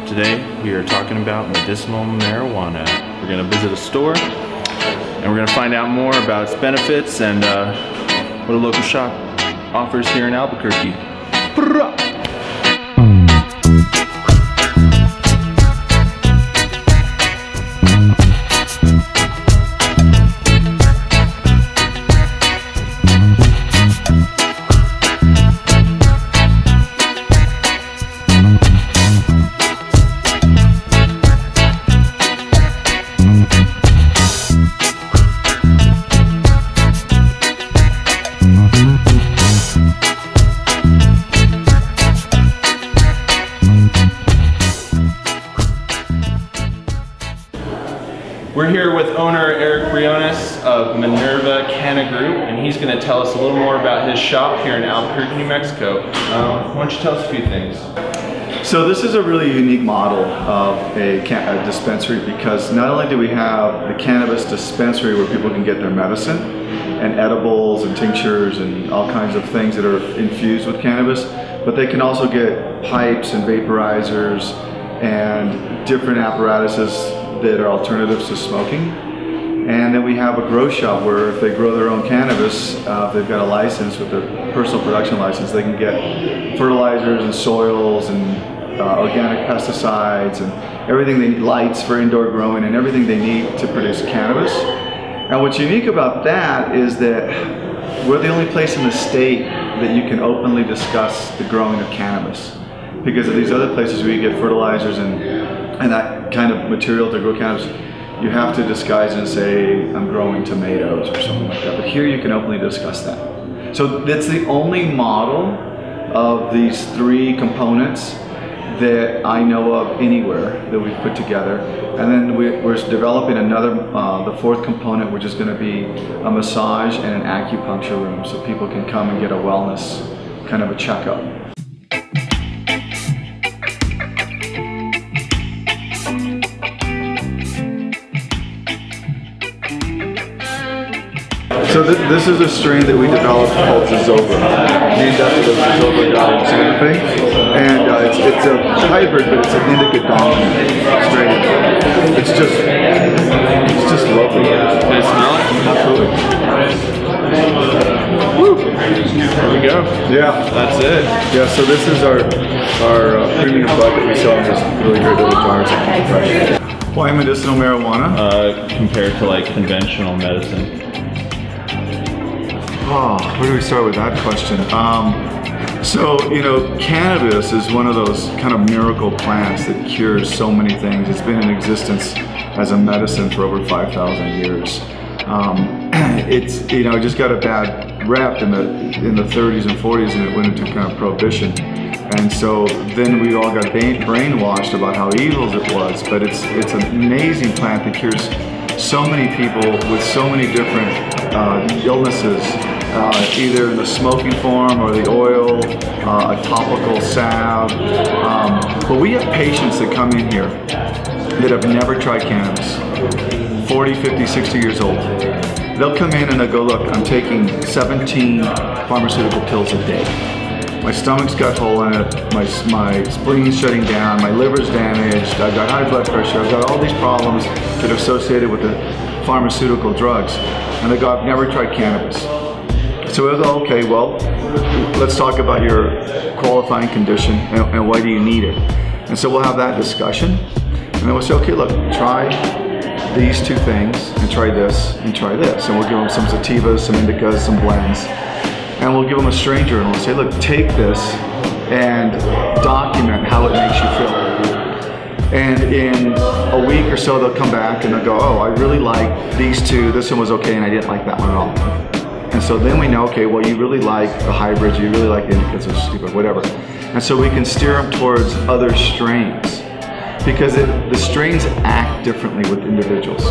Today we are talking about medicinal marijuana. We're going to visit a store and we're going to find out more about its benefits and what a local shop offers here in Albuquerque. We're here with owner Eric Briones of Minerva Canna Group, and he's going to tell us a little more about his shop here in Albuquerque, New Mexico. Why don't you tell us a few things? So this is a really unique model of a dispensary, because not only do we have the cannabis dispensary where people can get their medicine and edibles and tinctures and all kinds of things that are infused with cannabis, but they can also get pipes and vaporizers and different apparatuses that are alternatives to smoking. And then we have a grow shop where if they grow their own cannabis, if they've got a license with their personal production license, they can get fertilizers and soils and organic pesticides and everything they need, lights for indoor growing and everything they need to produce cannabis. And what's unique about that is that we're the only place in the state that you can openly discuss the growing of cannabis. Because of these other places where you get fertilizers and that kind of material to grow cannabis, you have to disguise and say, I'm growing tomatoes or something like that. But here you can openly discuss that. So that's the only model of these three components that I know of anywhere that we've put together. And then we're developing another, the fourth component, which is going to be a massage and an acupuncture room, so people can come and get a wellness kind of a checkup. So this is a strain that we developed called Zozoba, named after the Zozoba god in Santa Fe, and it's a hybrid, but it's an indica dominant strain. It's just lovely. Can I smell it? Absolutely. Woo! There we go. Yeah, that's it. Yeah. So this is our premium bud that we sell in these really great little jars. Why medicinal marijuana? Compared to like conventional medicine. Oh, where do we start with that question? So, you know, cannabis is one of those kind of miracle plants that cures so many things. It's been in existence as a medicine for over 5,000 years. It's, you know, it just got a bad rep in the 30s and 40s, and it went into kind of prohibition. And so then we all got brainwashed about how evil it was, but it's an amazing plant that cures so many people with so many different illnesses, either in the smoking form or the oil, a topical salve. But we have patients that come in here that have never tried cannabis, 40, 50, 60 years old. They'll come in and they'll go, look, I'm taking 17 pharmaceutical pills a day. My stomach's got a hole in it, my spleen's shutting down, my liver's damaged, I've got high blood pressure, I've got all these problems that are associated with the pharmaceutical drugs. And they go, I've never tried cannabis. So we'll go, okay, well, let's talk about your qualifying condition and why do you need it. And so we'll have that discussion. And then we'll say, okay, look, try these two things and try this and try this. And we'll give them some sativas, some indicas, some blends. And we'll give them a stranger and we'll say, look, take this and document how it makes you feel. And in a week or so, they'll come back and they'll go, oh, I really like these two. This one was okay, and I didn't like that one at all. And so then we know, okay, well, you really like the hybrids, you really like the indicas or stupid, whatever. And so we can steer them towards other strains, because the strains act differently with individuals.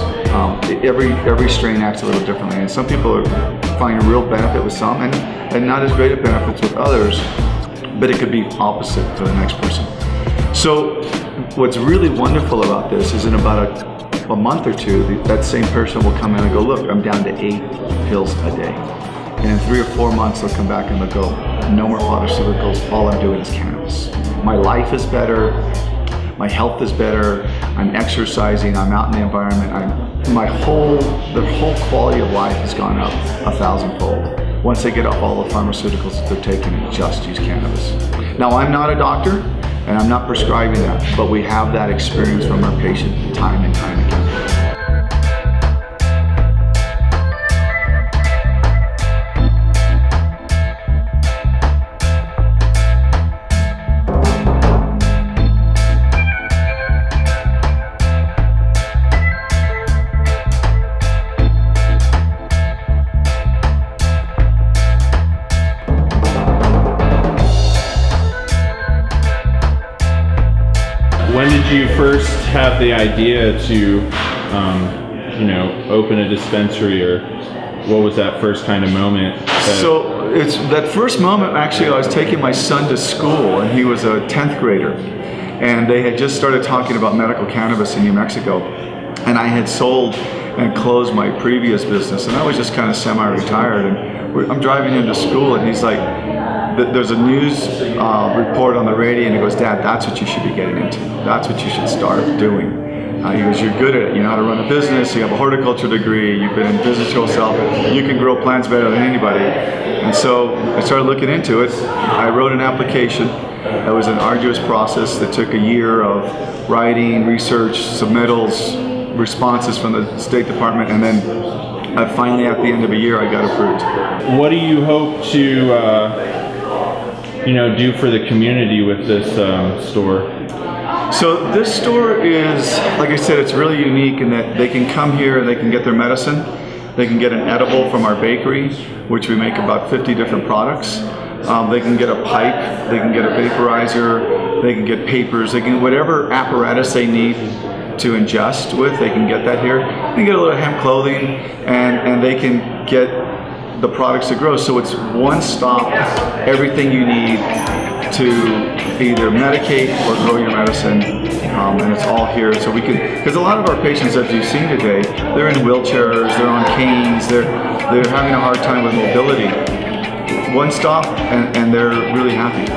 Every strain acts a little differently, and some people find a real benefit with some and not as great a benefits with others, but it could be opposite for the next person. So what's really wonderful about this is in about a month or two, that same person will come in and go, look, I'm down to 8 pills a day. And in 3 or 4 months, they'll come back and they'll go, no more pharmaceuticals, all I'm doing is cannabis. My life is better, my health is better, I'm exercising, I'm out in the environment, the whole quality of life has gone up 1,000-fold once they get off all the pharmaceuticals that they're taking and just use cannabis. Now, I'm not a doctor and I'm not prescribing that, but we have that experience from our patient time and time again. When did you first have the idea to, you know, open a dispensary, or what was that first kind of moment? So it's that first moment, actually, I was taking my son to school, and he was a 10th grader, and they had just started talking about medical cannabis in New Mexico, and I had sold and closed my previous business, and I was just kind of semi-retired, and I'm driving him to school, and he's like, there's a news report on the radio, and he goes, "Dad, that's what you should be getting into. That's what you should start doing." He goes, "You're good at it. You know how to run a business. You have a horticulture degree. You've been in business yourself. You can grow plants better than anybody." And so I started looking into it. I wrote an application. It was an arduous process that took a year of writing, research, submittals, responses from the State Department, and then finally, at the end of a year, I got approved. What do you hope to you know, do for the community with this store? So this store is, like I said, it's really unique in that they can come here and they can get their medicine. They can get an edible from our bakery, which we make about 50 different products. They can get a pipe, they can get a vaporizer, they can get papers, they can whatever apparatus they need to ingest with, they can get that here. They can get a little hemp clothing, and they can get the products to grow. So it's one stop, everything you need to either medicate or grow your medicine, and it's all here. So we can, because a lot of our patients, as you've seen today, they're in wheelchairs, they're on canes, they're having a hard time with mobility. One stop, and they're really happy.